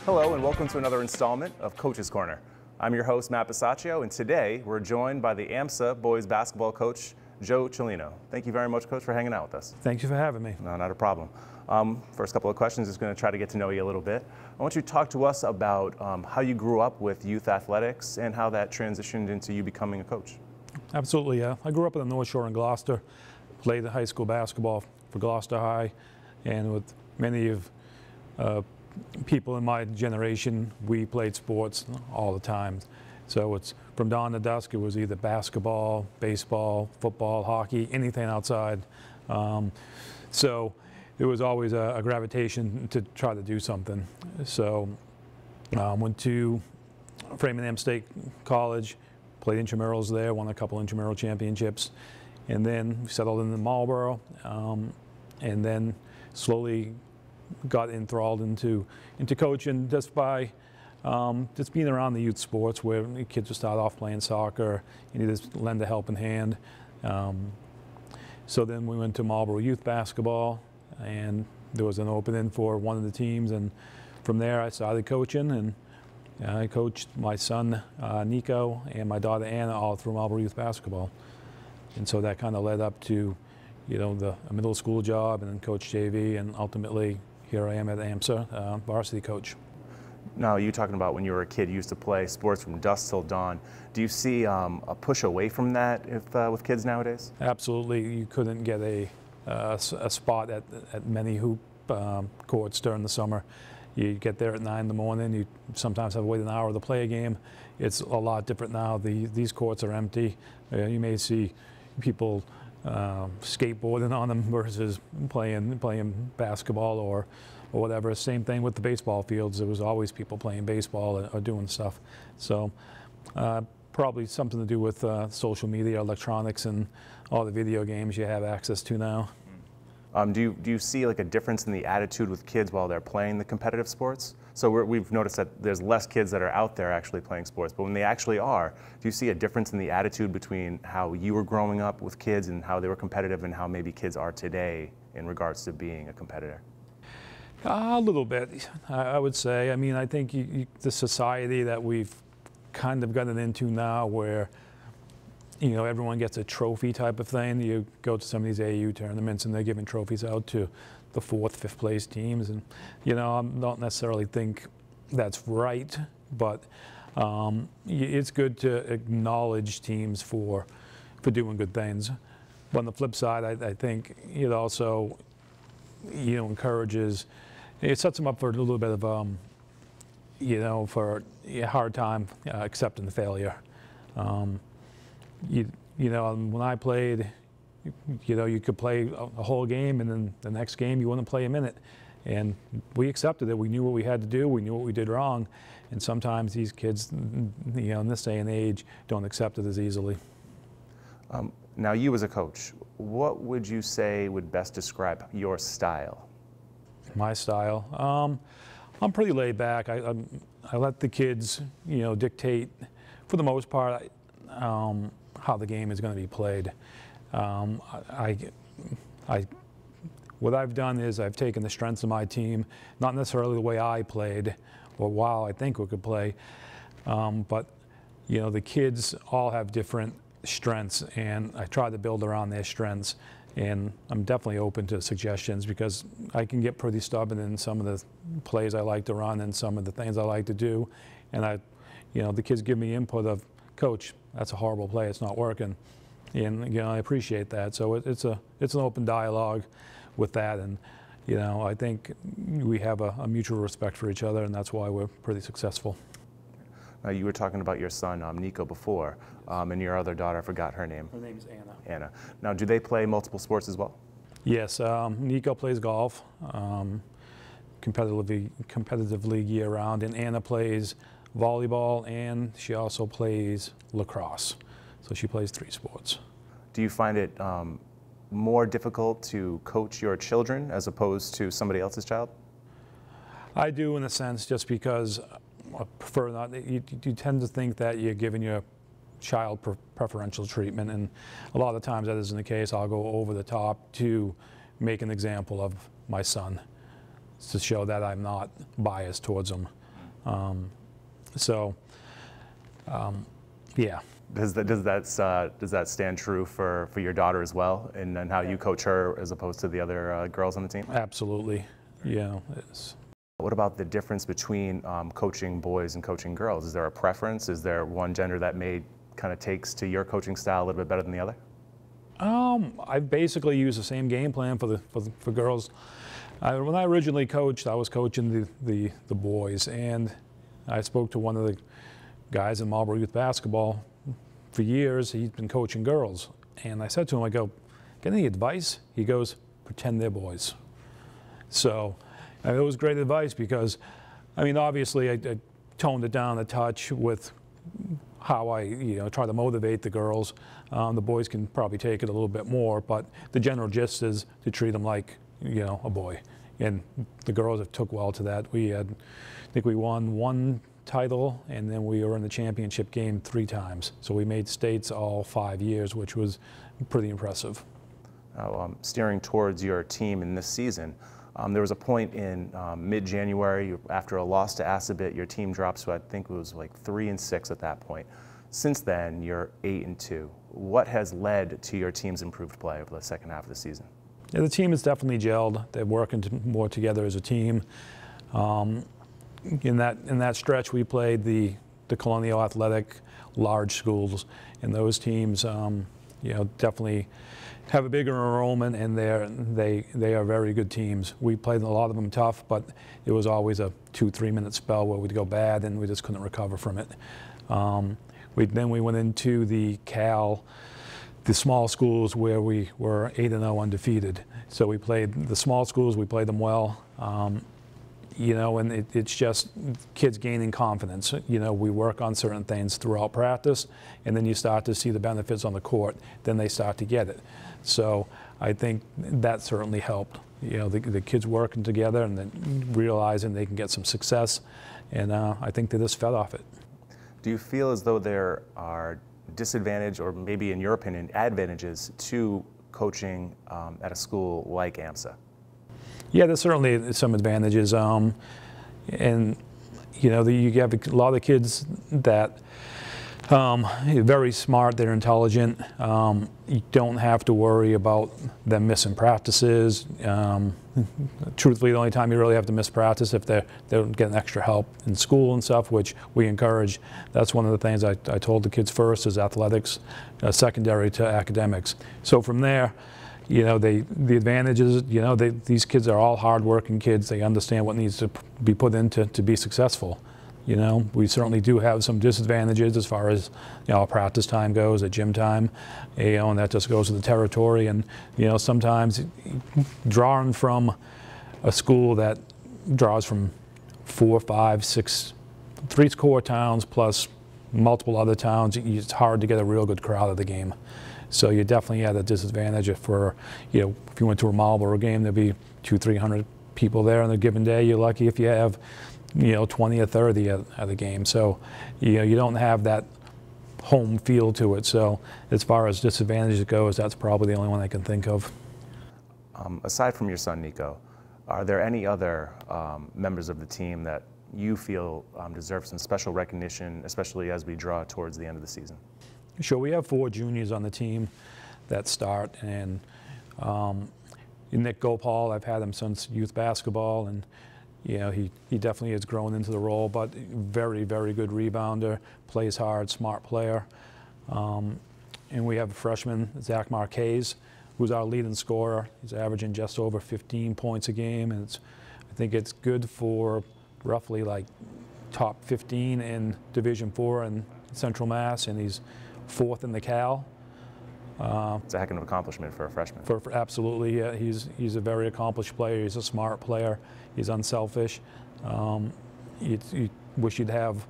Hello and welcome to another installment of Coach's Corner. I'm your host, Matt Bisaccio, and today we're joined by the AMSA boys basketball coach, Joe Ciolino. Thank you very much, Coach, for hanging out with us. Thank you for having me. No, not a problem. First couple of questions, just going to try to get to know you a little bit. I want you to talk to us about how you grew up with youth athletics and how that transitioned into you becoming a coach. Absolutely, yeah. I grew up in the North Shore in Gloucester, played high school basketball for Gloucester High, and with many of people in my generation, we played sports all the time. So it's from dawn to dusk, it was either basketball, baseball, football, hockey, anything outside. So it was always a gravitation to try to do something. So went to Framingham State College, played intramurals there, won a couple intramural championships, and then settled in Marlboro, and then slowly got enthralled into coaching just by just being around the youth sports where the kids would start off playing soccer, you need to lend a helping hand. So then we went to Marlboro youth basketball, and there was an opening for one of the teams, and from there I started coaching, and I coached my son Nico and my daughter Anna all through Marlboro youth basketball. And so that kind of led up to, you know, a middle school job, and then coach JV, and ultimately here I am at AMSA, varsity coach. Now, you talking about when you were a kid, you used to play sports from dusk till dawn. Do you see a push away from that with kids nowadays? Absolutely. You couldn't get a spot at many hoop courts during the summer. You get there at 9 in the morning, you sometimes have to wait an hour to play a game. It's a lot different now. These courts are empty. You may see people skateboarding on them versus playing basketball or whatever. Same thing with the baseball fields. There was always people playing baseball or doing stuff. So probably something to do with social media, electronics, and all the video games you have access to now. Do you see like a difference in the attitude with kids while they're playing the competitive sports? So we've noticed that there's less kids that are out there actually playing sports, but when they actually are, do you see a difference in the attitude between how you were growing up with kids and how they were competitive and how maybe kids are today in regards to being a competitor? A little bit, I would say. I mean, I think the society that we've kind of gotten into now where, you know, everyone gets a trophy type of thing. You go to some of these AU tournaments and they're giving trophies out to the 4th, 5th place teams. And, you know, I don't necessarily think that's right, but it's good to acknowledge teams for doing good things. But on the flip side, I think it also, you know, encourages, it sets them up for a little bit of, you know, for a hard time accepting the failure. You know, when I played, you know, you could play a whole game, and then the next game you wouldn't play a minute. And we accepted it. We knew what we had to do. We knew what we did wrong. And sometimes these kids, you know, in this day and age, don't accept it as easily. Now, you as a coach, what would you say would best describe your style? My style? I'm pretty laid back. I let the kids, you know, dictate, for the most part, how the game is going to be played. What I've done is I've taken the strengths of my team, not necessarily the way I played or how I think we could play, but you know, the kids all have different strengths, and I try to build around their strengths. And I'm definitely open to suggestions because I can get pretty stubborn in some of the plays I like to run and some of the things I like to do. And you know, the kids give me input of, Coach, that's a horrible play, it's not working. And you know, I appreciate that. So it's an open dialogue with that, and you know, I think we have a mutual respect for each other, and that's why we're pretty successful. Now, you were talking about your son, Nico, before, and your other daughter, I forgot her name. Her name's Anna. Anna. Now, do they play multiple sports as well? Yes, Nico plays golf, competitively year-round, and Anna plays volleyball, and she also plays lacrosse. So she plays 3 sports. Do you find it more difficult to coach your children as opposed to somebody else's child? I do, in a sense, just because I prefer not. You tend to think that you're giving your child preferential treatment, and a lot of times that isn't the case. I'll go over the top to make an example of my son to show that I'm not biased towards him. Yeah. Does that stand true for your daughter as well, and how you coach her as opposed to the other girls on the team? Absolutely. Yeah. What about the difference between coaching boys and coaching girls? Is there a preference? Is there one gender that kind of takes to your coaching style a little bit better than the other? I basically use the same game plan for girls. When I originally coached, I was coaching the boys, and I spoke to one of the guys in Marlboro youth basketball. For years, he's been coaching girls, and I said to him, I go, "Get any advice?" He goes, "Pretend they're boys." So it was great advice because, I mean, obviously I toned it down a touch with how I try to motivate the girls. The boys can probably take it a little bit more, but the general gist is to treat them like a boy. And the girls have took well to that. I think we won 1 title, and then we were in the championship game 3 times. So we made states all 5 years, which was pretty impressive. Steering towards your team in this season, there was a point in mid-January after a loss to Assabet, your team dropped to, I think it was like 3-6 at that point. Since then, you're 8-2. What has led to your team's improved play over the second half of the season? Yeah, the team has definitely gelled. They're working more together as a team. In that stretch, we played the Colonial Athletic large schools, and those teams, definitely have a bigger enrollment, and they are very good teams. We played a lot of them tough, but it was always a 2-3 minute spell where we'd go bad, and we just couldn't recover from it. Then we went into the small schools where we were 8-0 undefeated. So we played the small schools, we played them well. And it's just kids gaining confidence. We work on certain things throughout practice, and then you start to see the benefits on the court. Then they start to get it. So I think that certainly helped. The kids working together and then realizing they can get some success, and I think they just fed off it. Do you feel as though there are disadvantages, or maybe in your opinion, advantages to coaching at a school like AMSA? Yeah, there's certainly some advantages, and you have a lot of kids that very smart, they're intelligent. You don't have to worry about them missing practices. Truthfully, the only time you really have to miss practice if they're getting extra help in school and stuff, which we encourage. That's one of the things I told the kids first is athletics, secondary to academics. So from there, the advantages, these kids are all hard-working kids. They understand what needs to be put in to be successful. We certainly do have some disadvantages as far as, our practice time goes, at gym time, and that just goes with the territory. And, sometimes drawing from a school that draws from 4, 5, 6, 3 core towns plus multiple other towns, it's hard to get a real good crowd at the game. So you definitely had a disadvantage if you went to a Marlboro game, there'd be 200-300 people there on a given day. You're lucky if you have 20 or 30 at the game. So, you don't have that home feel to it. So as far as disadvantages goes, that's probably the only one I can think of. Aside from your son, Nico, are there any other members of the team that you feel deserve some special recognition, especially as we draw towards the end of the season? Sure, we have 4 juniors on the team that start, and Nick Gopal, I've had him since youth basketball, and he definitely has grown into the role, but very, very good rebounder, plays hard, smart player. And we have a freshman, Zach Marquez, who's our leading scorer. He's averaging just over 15 points a game, and I think it's good for roughly like top 15 in Division IV in Central Mass, and he's 4th in the Cal. It's a heck of an accomplishment for a freshman. Absolutely, yeah. He's a very accomplished player. He's a smart player. He's unselfish. You wish you'd have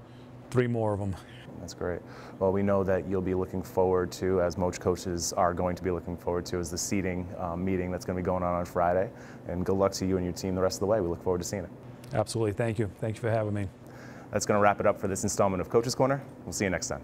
3 more of them. That's great. Well, we know that you'll be looking forward to, as most coaches are going to be looking forward to, is the seeding meeting that's going to be going on Friday. And good luck to you and your team the rest of the way. We look forward to seeing it. Absolutely. Thank you. Thank you for having me. That's going to wrap it up for this installment of Coach's Corner. We'll see you next time.